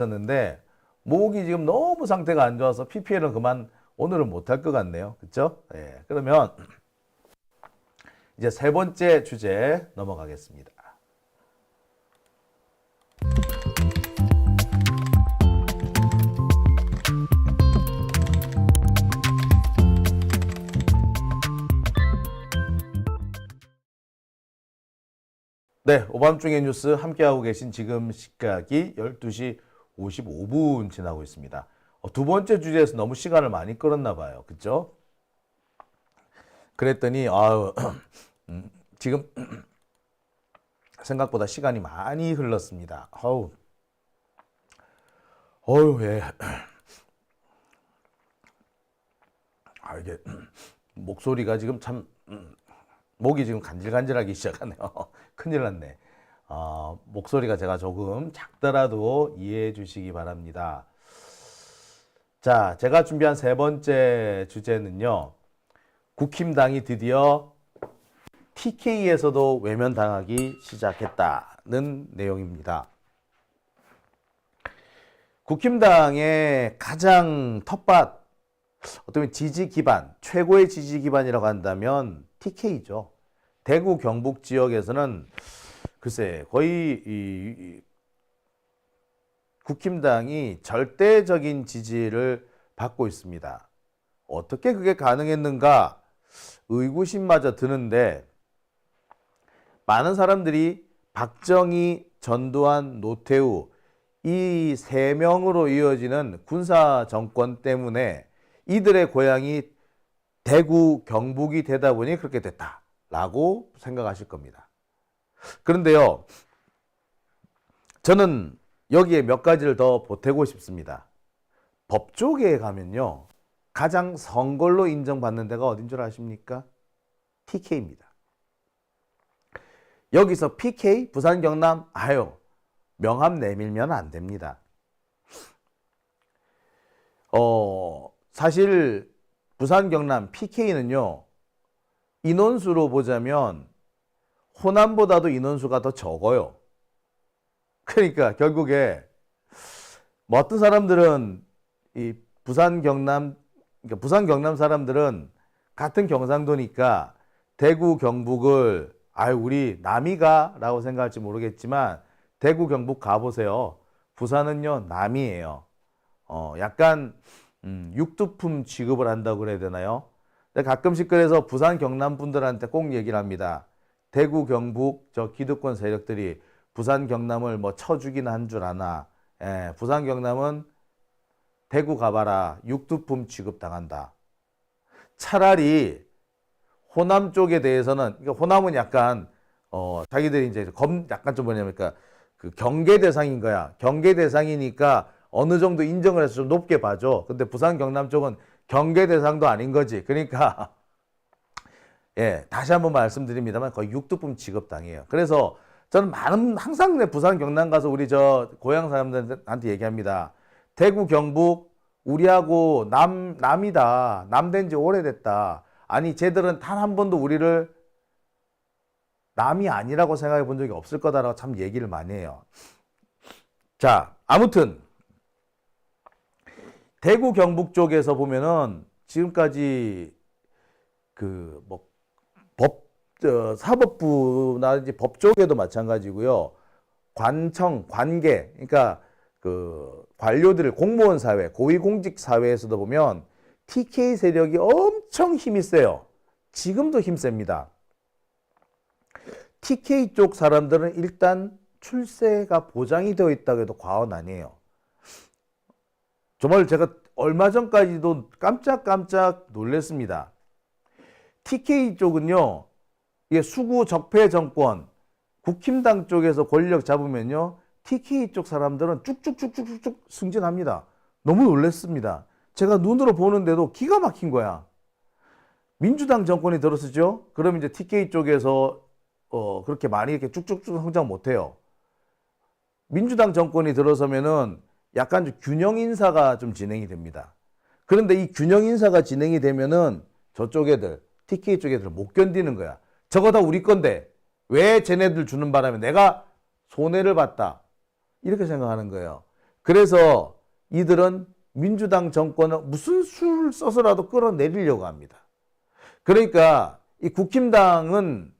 었는데 목이 지금 너무 상태가 안 좋아서 PPL은 그만 오늘은 못할 것 같네요. 그렇죠? 예, 그러면 이제 세 번째 주제 넘어가겠습니다. 네, 오밤중의 뉴스 함께하고 계신 지금 시각이 12시 55분 지나고 있습니다. 두 번째 주제에서 너무 시간을 많이 끌었나 봐요. 그죠? 그랬더니 지금 생각보다 시간이 많이 흘렀습니다. 예. 이게 목소리가 지금 참 목이 지금 간질간질하기 시작하네요. 큰일 났네. 목소리가 제가 조금 작더라도 이해해 주시기 바랍니다. 자, 제가 준비한 세 번째 주제는요. 국힘당이 드디어 TK에서도 외면당하기 시작했다는 내용입니다. 국힘당의 가장 텃밭, 어쩌면 지지 기반, 최고의 지지 기반이라고 한다면 TK죠. 대구 경북 지역에서는 글쎄 거의 국힘당이 절대적인 지지를 받고 있습니다. 어떻게 그게 가능했는가 의구심마저 드는데 많은 사람들이 박정희, 전두환, 노태우 이 세 명으로 이어지는 군사 정권 때문에 이들의 고향이 대구, 경북이 되다 보니 그렇게 됐다라고 생각하실 겁니다. 그런데요, 저는 여기에 몇 가지를 더 보태고 싶습니다. 법조계에 가면요, 가장 성걸로 인정받는 데가 어딘 줄 아십니까? TK입니다. 여기서 PK, 부산, 경남, 명함 내밀면 안 됩니다. 사실 부산, 경남, PK는요, 인원수로 보자면 호남보다도 인원수가 더 적어요. 그러니까 결국에 뭐 어떤 사람들은 이 부산, 경남 사람들은 같은 경상도니까 대구, 경북을 우리 남이가 라고 생각할지 모르겠지만 대구, 경북 가보세요. 부산은요, 남이에요. 약간 육두품 취급을 한다고 그래야 되나요? 근데 가끔씩 그래서 부산, 경남 분들한테 꼭 얘기를 합니다. 대구, 경북 저 기득권 세력들이 부산, 경남을 뭐 쳐주긴 한 줄 아나. 부산, 경남은 대구 가봐라. 육두품 취급당한다. 차라리 호남 쪽에 대해서는, 그러니까 호남은 약간 자기들이 이제 약간 좀 뭐냐면 그 경계 대상인 거야. 경계 대상이니까 어느 정도 인정을 해서 좀 높게 봐줘. 근데 부산, 경남 쪽은 경계 대상도 아닌 거지. 그러니까 다시 한번 말씀드립니다만 거의 육두품 취급당해요. 그래서 저는 항상 부산, 경남 가서 우리 저 고향 사람들한테 얘기합니다. 대구, 경북 우리하고 남이다. 남 된 지 오래됐다. 아니 쟤들은 단 한 번도 우리를 남이 아니라고 생각해 본 적이 없을 거다라고 참 얘기를 많이 해요. 자, 아무튼 대구, 경북 쪽에서 보면은 지금까지 사법부나 이제 법 쪽에도 마찬가지고요. 관청, 관계, 그러니까 관료들, 공무원 사회, 고위공직 사회에서도 보면 TK 세력이 엄청 힘이 세요. 지금도 힘셉니다. TK 쪽 사람들은 일단 출세가 보장이 되어 있다고 해도 과언 아니에요. 정말 제가 얼마 전까지도 깜짝 놀랐습니다. TK 쪽은요, 이게 수구 적폐 정권, 국힘당 쪽에서 권력 잡으면요, TK 쪽 사람들은 쭉쭉쭉쭉쭉 승진합니다. 너무 놀랐습니다. 제가 눈으로 보는데도 기가 막힌 거야. 민주당 정권이 들었었죠? 그럼 이제 TK 쪽에서 그렇게 많이 이렇게 쭉쭉쭉 성장 못해요. 민주당 정권이 들어서면은 약간 좀 균형 인사가 좀 진행이 됩니다. 그런데 이 균형 인사가 진행이 되면은 저쪽 애들, TK 쪽 애들 못 견디는 거야. 저거 다 우리 건데 왜 쟤네들 주는 바람에 내가 손해를 봤다. 이렇게 생각하는 거예요. 그래서 이들은 민주당 정권을 무슨 수를 써서라도 끌어내리려고 합니다. 그러니까 이 국힘당은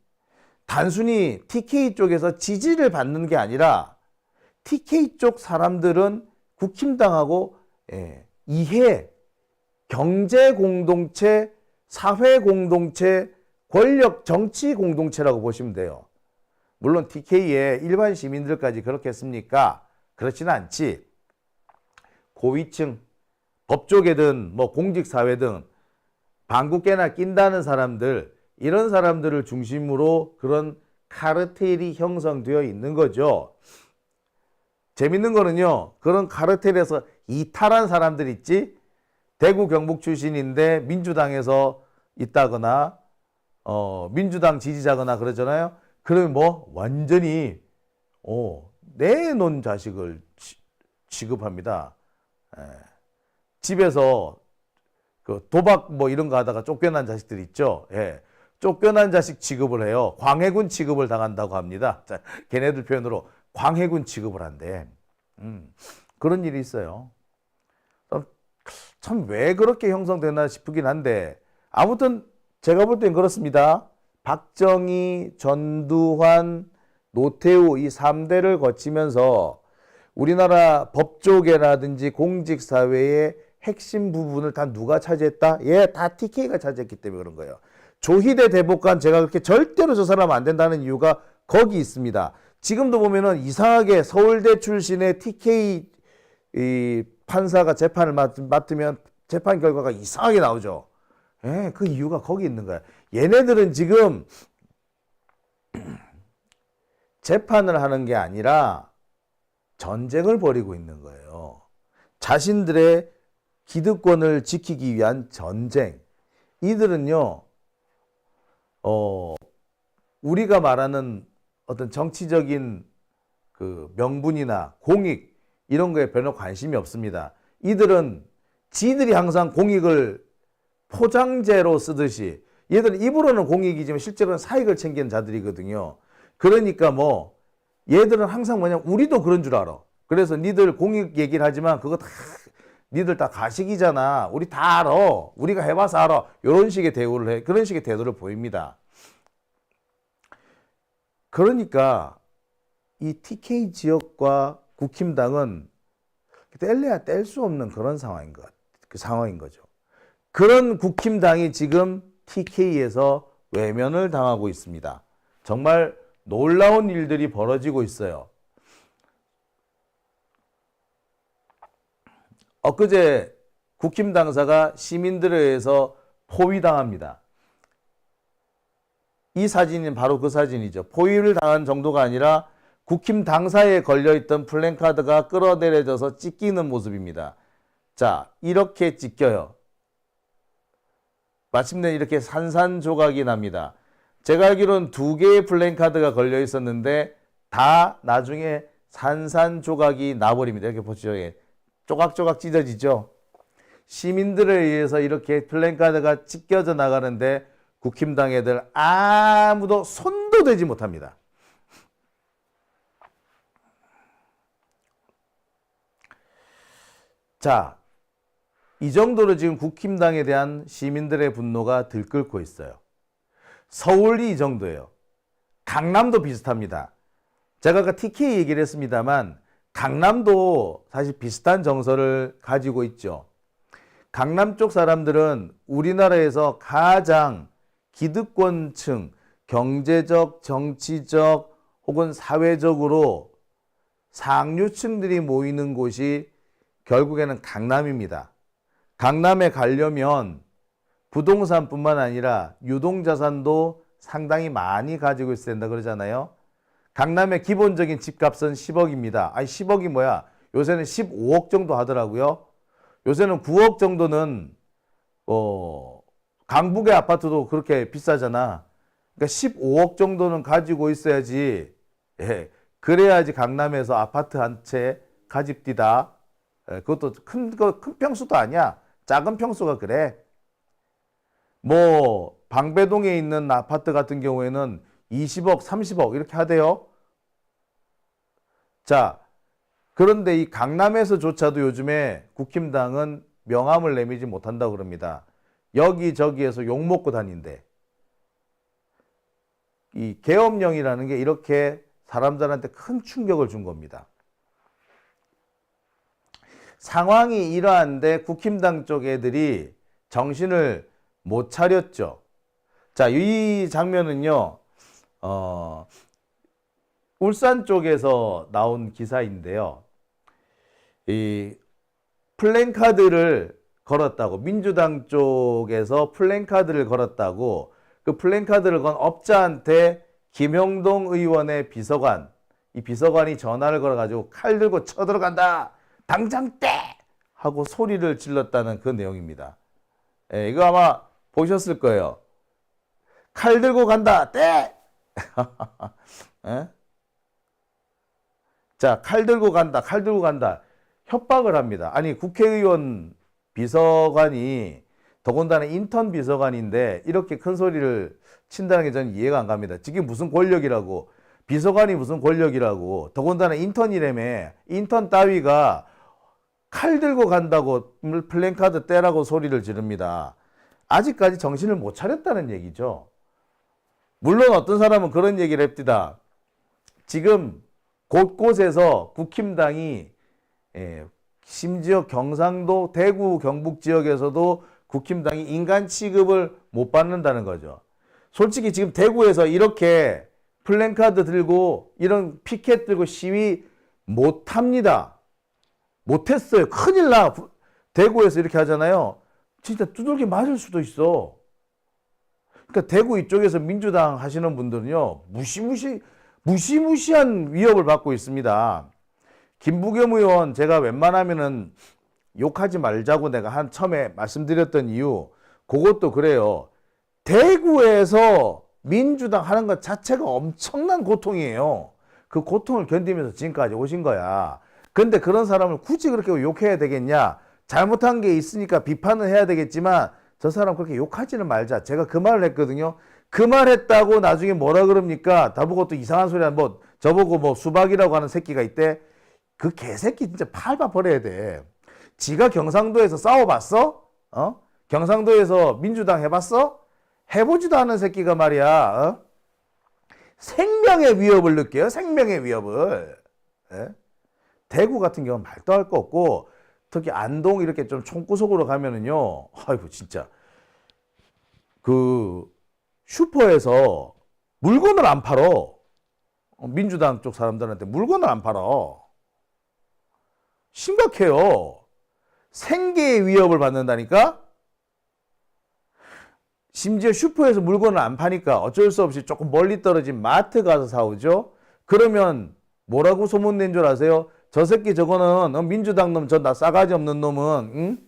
단순히 TK 쪽에서 지지를 받는 게 아니라 TK 쪽 사람들은 국힘당하고 이해, 경제 공동체, 사회 공동체, 권력 정치 공동체라고 보시면 돼요. 물론 TK의 일반 시민들까지 그렇겠습니까? 그렇지는 않지. 고위층, 법조계든 뭐 공직사회든 방귀깨나 낀다는 사람들, 이런 사람들을 중심으로 그런 카르텔이 형성되어 있는 거죠. 재밌는 거는요, 그런 카르텔에서 이탈한 사람들 있지? 대구 경북 출신인데 민주당에서 있다거나 민주당 지지자거나 그러잖아요. 그러면 뭐 완전히 내놓은 자식을 취급합니다. 집에서 그 도박 뭐 이런 거 하다가 쫓겨난 자식들 있죠. 쫓겨난 자식 취급을 해요. 광해군 취급을 당한다고 합니다. 자, 걔네들 표현으로 광해군 취급을 한대. 그런 일이 있어요. 참 왜 그렇게 형성되나 싶긴 한데 아무튼 제가 볼 땐 그렇습니다. 박정희, 전두환, 노태우 이 3대를 거치면서 우리나라 법조계라든지 공직사회의 핵심 부분을 다 누가 차지했다? 다 TK가 차지했기 때문에 그런 거예요. 조희대 대법관 제가 그렇게 절대로 저 사람 안 된다는 이유가 거기 있습니다. 지금도 보면은 이상하게 서울대 출신의 TK 이 판사가 재판을 맡으면 재판 결과가 이상하게 나오죠. 그 이유가 거기 있는 거야. 얘네들은 지금 재판을 하는 게 아니라 전쟁을 벌이고 있는 거예요. 자신들의 기득권을 지키기 위한 전쟁. 이들은요, 우리가 말하는 어떤 정치적인 그 명분이나 공익 이런 거에 별로 관심이 없습니다. 이들은 지들이 항상 공익을 포장재로 쓰듯이 얘들은 입으로는 공익이지만 실제로는 사익을 챙기는 자들이거든요. 그러니까 뭐 얘들은 항상 뭐냐 우리도 그런 줄 알아. 그래서 니들 공익 얘기를 하지만 그거 다 니들 다 가식이잖아. 우리 다 알아. 우리가 해봐서 알아. 이런 식의 대우를 해. 그런 식의 태도를 보입니다. 그러니까 이 TK 지역과 국힘당은 뗄래야 뗄 수 없는 그런 상황인 거죠. 그런 국힘당이 지금 TK에서 외면을 당하고 있습니다. 정말 놀라운 일들이 벌어지고 있어요. 엊그제 국힘 당사가 시민들에 의해서 포위당합니다. 이 사진은 바로 그 사진이죠. 포위를 당한 정도가 아니라 국힘 당사에 걸려있던 플랜카드가 끌어내려져서 찢기는 모습입니다. 자, 이렇게 찢겨요. 마침내 이렇게 산산조각이 납니다. 제가 알기로는 2개의 플랜카드가 걸려 있었는데 다 나중에 산산조각이 나버립니다. 이렇게 보시죠. 조각조각 찢어지죠. 시민들에 의해서 이렇게 플랜카드가 찢겨져 나가는데 국힘당 애들 아무도 손도 대지 못합니다. 자, 이 정도로 지금 국힘당에 대한 시민들의 분노가 들끓고 있어요. 서울이 이 정도예요. 강남도 비슷합니다. 제가 아까 TK 얘기를 했습니다만 강남도 사실 비슷한 정서를 가지고 있죠. 강남 쪽 사람들은 우리나라에서 가장 기득권층, 경제적, 정치적 혹은 사회적으로 상류층들이 모이는 곳이 결국에는 강남입니다. 강남에 가려면 부동산뿐만 아니라 유동자산도 상당히 많이 가지고 있어야 된다 그러잖아요. 강남의 기본적인 집값은 10억입니다. 아니 10억이 뭐야? 요새는 15억 정도 하더라고요. 요새는 9억 정도는 강북의 아파트도 그렇게 비싸잖아. 그러니까 15억 정도는 가지고 있어야지. 그래야지 강남에서 아파트 한 채 가집디다. 그것도 큰 평수도 아니야. 작은 평수가 그래. 뭐 방배동에 있는 아파트 같은 경우에는 20억, 30억 이렇게 하대요. 자, 그런데 이 강남에서조차도 요즘에 국힘당은 명함을 내밀지 못한다고 그럽니다. 여기저기에서 욕먹고 다닌대. 이 계엄령이라는 게 이렇게 사람들한테 큰 충격을 준 겁니다. 상황이 이러한데 국힘당 쪽 애들이 정신을 못 차렸죠. 자, 이 장면은요, 울산 쪽에서 나온 기사인데요. 이 플랜카드를 걸었다고, 민주당 쪽에서 플랜카드를 걸었다고, 그 플랜카드를 건 업자한테 김영동 의원의 비서관, 이 비서관이 전화를 걸어가지고 칼 들고 쳐들어간다! 당장 떼! 하고 소리를 질렀다는 그 내용입니다. 예, 이거 아마 보셨을 거예요. 칼 들고 간다! 떼! 예? 자, 칼 들고 간다, 칼 들고 간다. 협박을 합니다. 아니, 국회의원 비서관이 더군다나 인턴 비서관인데 이렇게 큰 소리를 친다는 게 저는 이해가 안 갑니다. 지금 무슨 권력이라고, 비서관이 무슨 권력이라고, 더군다나 인턴이라며, 인턴 따위가 칼 들고 간다고 플랜카드 떼라고 소리를 지릅니다. 아직까지 정신을 못 차렸다는 얘기죠. 물론 어떤 사람은 그런 얘기를 합니다. 지금 곳곳에서 국힘당이 심지어 경상도, 대구, 경북 지역에서도 국힘당이 인간 취급을 못 받는다는 거죠. 솔직히 지금 대구에서 이렇게 플랜카드 들고 이런 피켓 들고 시위 못 합니다. 못했어요. 큰일 나. 대구에서 이렇게 하잖아요. 진짜 두들겨 맞을 수도 있어. 그러니까 대구 이쪽에서 민주당 하시는 분들은요, 무시무시한 위협을 받고 있습니다. 김부겸 의원 제가 웬만하면은 욕하지 말자고 내가 처음에 말씀드렸던 이유, 그것도 그래요. 대구에서 민주당 하는 것 자체가 엄청난 고통이에요. 그 고통을 견디면서 지금까지 오신 거야. 근데 그런 사람을 굳이 그렇게 욕해야 되겠냐? 잘못한 게 있으니까 비판을 해야 되겠지만 저 사람 그렇게 욕하지는 말자. 제가 그 말을 했거든요. 그 말 했다고 나중에 뭐라 그럽니까? 나보고 또 이상한 소리 하는, 저보고 수박이라고 하는 새끼가 있대. 그 개새끼 진짜 팔바 버려야 돼. 지가 경상도에서 싸워봤어? 경상도에서 민주당 해봤어? 해보지도 않은 새끼가 말이야. 생명의 위협을 느껴요. 생명의 위협을. 예? 대구 같은 경우는 말도 할 거 없고, 특히 안동 이렇게 좀 총구석으로 가면은요, 아이고 진짜 그 슈퍼에서 물건을 안 팔어. 민주당 쪽 사람들한테 물건을 안 팔어. 심각해요. 생계의 위협을 받는다니까? 심지어 슈퍼에서 물건을 안 파니까 어쩔 수 없이 조금 멀리 떨어진 마트 가서 사오죠. 그러면 뭐라고 소문낸 줄 아세요? 저 새끼 저거는 민주당 놈, 저 나 싸가지 없는 놈은, 응?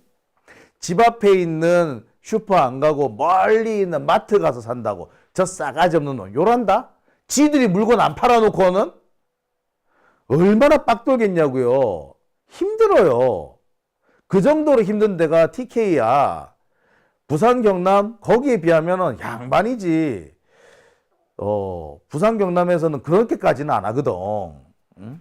집 앞에 있는 슈퍼 안 가고 멀리 있는 마트 가서 산다고. 저 싸가지 없는 놈 요란다? 지들이 물건 안 팔아놓고는 얼마나 빡돌겠냐고요. 힘들어요. 그 정도로 힘든 데가 TK야. 부산 경남 거기에 비하면은 양반이지. 부산 경남에서는 그렇게까지는 안 하거든. 응?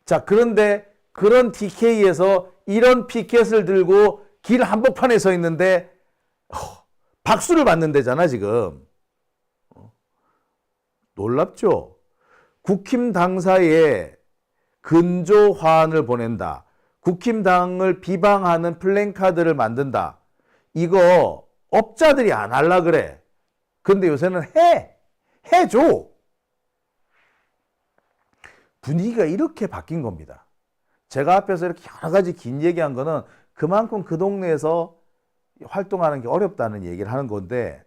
자, 그런데 그런 TK에서 이런 피켓을 들고 길 한복판에 서 있는데 박수를 받는 데잖아 지금. 놀랍죠? 국힘당사에 근조화환을 보낸다. 국힘당을 비방하는 플랜카드를 만든다. 이거 업자들이 안 할라 그래. 근데 요새는 해줘. 분위기가 이렇게 바뀐 겁니다. 제가 앞에서 이렇게 여러 가지 긴 얘기한 거는 그만큼 그 동네에서 활동하는 게 어렵다는 얘기를 하는 건데,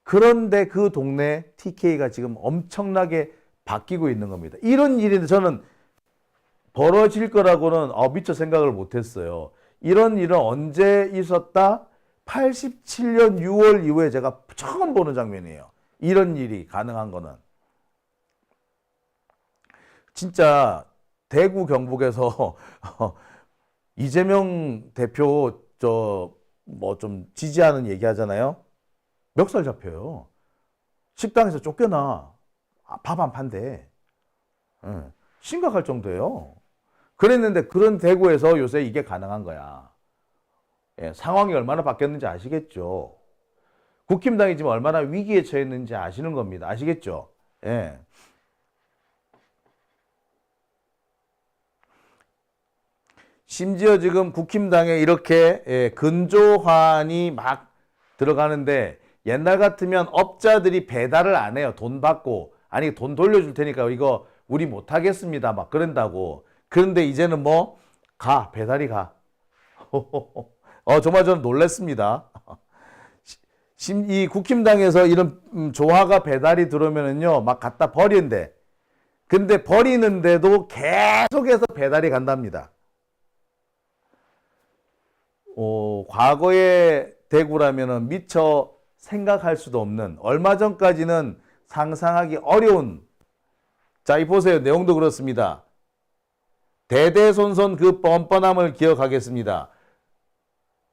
그런데 그 동네 TK가 지금 엄청나게 바뀌고 있는 겁니다. 이런 일인데 저는 벌어질 거라고는 미처 생각을 못했어요. 이런 일은 언제 있었다? 87년 6월 이후에 제가 처음 보는 장면이에요. 이런 일이 가능한 거는. 진짜 대구 경북에서 이재명 대표 좀 지지하는 얘기 하잖아요. 멱살 잡혀요. 식당에서 쫓겨나. 밥 안 판대. 심각할 정도예요. 그랬는데 그런 대구에서 요새 이게 가능한 거야. 예, 상황이 얼마나 바뀌었는지 아시겠죠? 국힘당이 지금 얼마나 위기에 처했는지 아시는 겁니다. 아시겠죠? 예. 심지어 지금 국힘당에 이렇게 근조환이 막 들어가는데 옛날 같으면 업자들이 배달을 안 해요. 돈 받고. 아니 돈 돌려줄 테니까 이거 우리 못하겠습니다. 막 그런다고. 그런데 이제는 뭐 가. 배달이 가. 정말 저는 놀랐습니다. 이 국힘당에서 이런 조화가 배달이 들어오면은요 막 갖다 버린대. 근데 버리는데도 계속해서 배달이 간답니다. 과거의 대구라면은 미처 생각할 수도 없는, 얼마 전까지는 상상하기 어려운, 자, 이 보세요. 내용도 그렇습니다. 대대손손 그 뻔뻔함을 기억하겠습니다.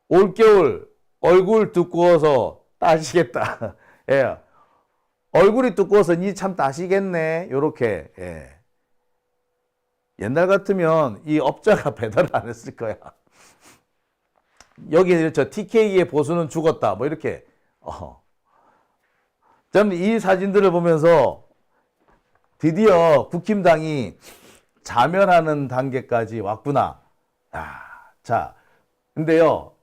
올겨울 얼굴 두꺼워서 따시겠다. 예. 얼굴이 두꺼워서 니 참 따시겠네. 요렇게. 예. 옛날 같으면 이 업자가 배달을 안 했을 거야. 여기 저 TK의 보수는 죽었다. 뭐 이렇게. 저는 이 사진들을 보면서 드디어 국힘당이 자멸하는 단계까지 왔구나. 자, 근데요.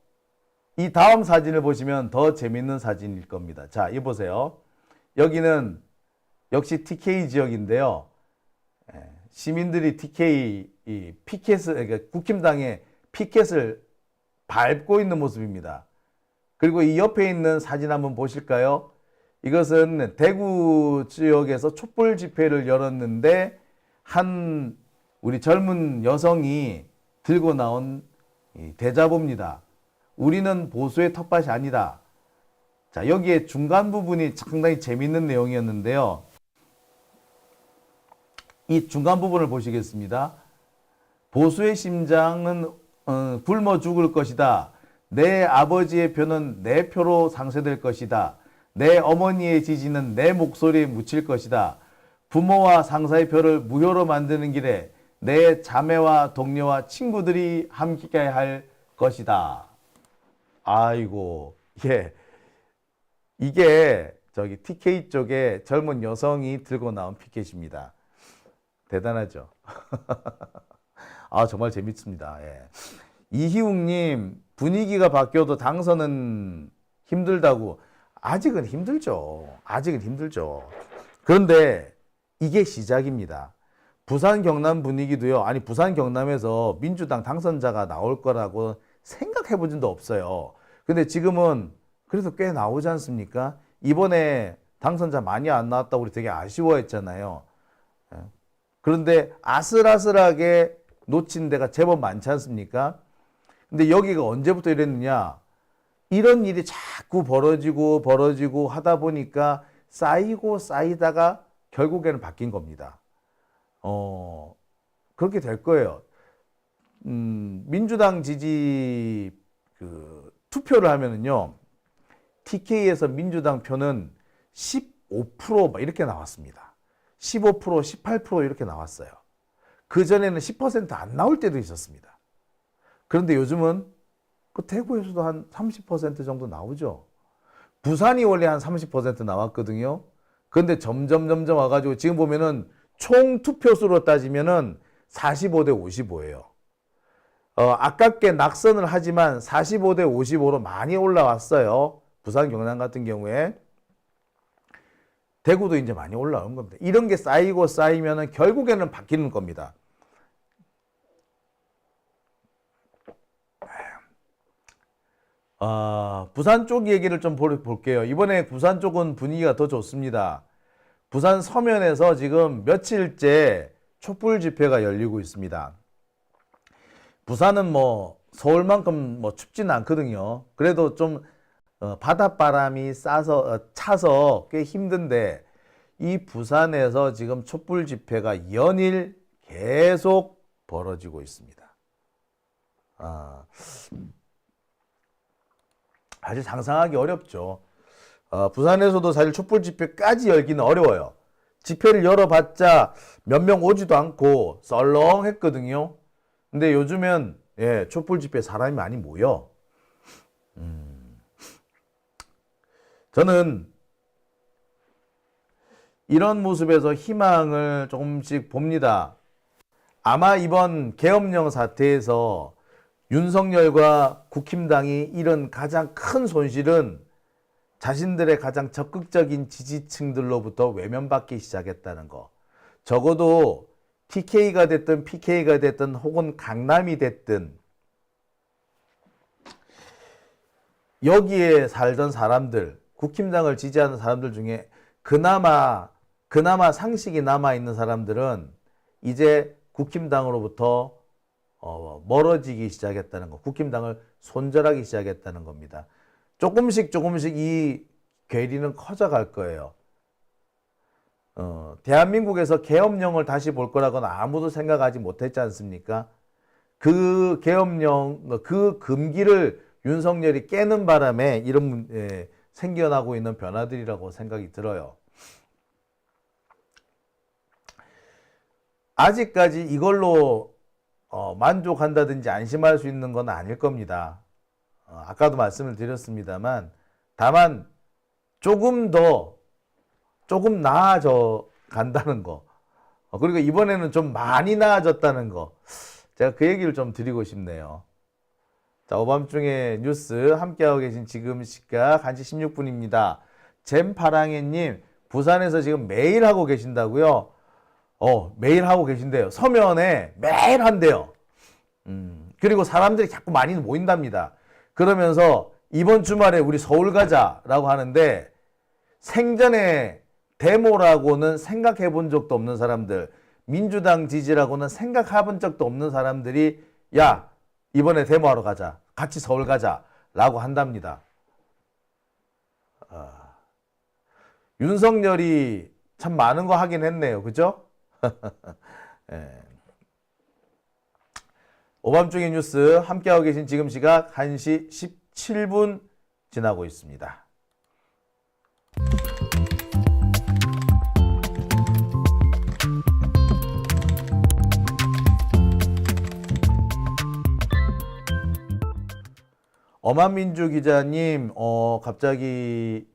이 다음 사진을 보시면 더 재밌는 사진일 겁니다. 자, 이 보세요. 여기는 역시 TK 지역인데요. 시민들이 TK 피켓을, 그러니까 국힘당의 피켓을 밟고 있는 모습입니다. 그리고 이 옆에 있는 사진 한번 보실까요? 이것은 대구 지역에서 촛불 집회를 열었는데 한 우리 젊은 여성이 들고 나온 대자보입니다. 우리는 보수의 텃밭이 아니다. 자, 여기에 중간 부분이 상당히 재밌는 내용이었는데요. 이 중간 부분을 보시겠습니다. 보수의 심장은 굶어 죽을 것이다. 내 아버지의 표는 내 표로 상쇄될 것이다. 내 어머니의 지지는 내 목소리에 묻힐 것이다. 부모와 상사의 표를 무효로 만드는 길에 내 자매와 동료와 친구들이 함께 할 것이다. 아이고, 예. 이게 저기 TK 쪽에 젊은 여성이 들고 나온 피켓입니다. 대단하죠? 정말 재밌습니다. 예. 이희웅님, 분위기가 바뀌어도 당선은 힘들다고. 아직은 힘들죠. 아직은 힘들죠. 그런데 이게 시작입니다. 부산 경남 분위기도요. 아니 부산 경남에서 민주당 당선자가 나올 거라고 생각해 본 적도 없어요. 근데 지금은 그래서 꽤 나오지 않습니까? 이번에 당선자 많이 안 나왔다고 우리 되게 아쉬워했잖아요. 그런데 아슬아슬하게 놓친 데가 제법 많지 않습니까? 근데 여기가 언제부터 이랬느냐? 이런 일이 자꾸 벌어지고 하다 보니까 쌓이고 쌓이다가 결국에는 바뀐 겁니다. 그렇게 될 거예요. 민주당 지지 투표를 하면은요, TK에서 민주당 표는 15% 이렇게 나왔습니다. 15%, 18% 이렇게 나왔어요. 그전에는 10% 안 나올 때도 있었습니다. 그런데 요즘은 그 대구에서도 한 30% 정도 나오죠. 부산이 원래 한 30% 나왔거든요. 그런데 점점 와가지고 지금 보면은 총 투표수로 따지면은 45대 55예요. 아깝게 낙선을 하지만 45대 55로 많이 올라왔어요. 부산 경남 같은 경우에. 대구도 이제 많이 올라온 겁니다. 이런 게 쌓이고 쌓이면은 결국에는 바뀌는 겁니다. 부산 쪽 얘기를 좀 볼게요. 이번에 부산 쪽은 분위기가 더 좋습니다. 부산 서면에서 지금 며칠째 촛불 집회가 열리고 있습니다. 부산은 뭐 서울만큼 뭐 춥지는 않거든요. 그래도 좀 바닷바람이 차서 꽤 힘든데 이 부산에서 지금 촛불 집회가 연일 계속 벌어지고 있습니다. 사실 상상하기 어렵죠. 부산에서도 사실 촛불 집회까지 열기는 어려워요. 집회를 열어봤자 몇 명 오지도 않고 썰렁했거든요. 근데 요즘엔 예, 촛불 집회에 사람이 많이 모여. 저는 이런 모습에서 희망을 조금씩 봅니다. 아마 이번 계엄령 사태에서 윤석열과 국힘당이 잃은 가장 큰 손실은 자신들의 가장 적극적인 지지층들로부터 외면받기 시작했다는 거. 적어도 TK가 됐든 PK가 됐든 혹은 강남이 됐든 여기에 살던 사람들, 국힘당을 지지하는 사람들 중에 그나마 상식이 남아있는 사람들은 이제 국힘당으로부터 멀어지기 시작했다는 거. 국힘당을 손절하기 시작했다는 겁니다. 조금씩 이 괴리는 커져갈 거예요. 대한민국에서 계엄령을 다시 볼 거라고는 아무도 생각하지 못했지 않습니까? 그 계엄령, 그 금기를 윤석열이 깨는 바람에 이런 생겨나고 있는 변화들이라고 생각이 들어요. 아직까지 이걸로 만족한다든지 안심할 수 있는 건 아닐 겁니다. 아까도 말씀을 드렸습니다만 다만 조금 나아져 간다는 거. 그리고 이번에는 좀 많이 나아졌다는 거. 제가 그 얘기를 좀 드리고 싶네요. 자, 오밤중에 뉴스 함께하고 계신 지금 시각 1시 16분입니다. 잼파랑해님, 부산에서 지금 매일 하고 계신다고요? 매일 하고 계신대요. 서면에 매일 한대요. 그리고 사람들이 자꾸 많이 모인답니다. 그러면서 이번 주말에 우리 서울 가자라고 하는데 생전에 데모라고는 생각해 본 적도 없는 사람들, 민주당 지지라고는 생각해 본 적도 없는 사람들이 야, 이번에 데모하러 가자. 같이 서울 가자. 라고 한답니다. 윤석열이 참 많은 거 하긴 했네요. 그죠? 예. 오밤중의 뉴스 함께하고 계신 지금 시각 1시 17분 지나고 있습니다. 어만민주 기자님, 갑자기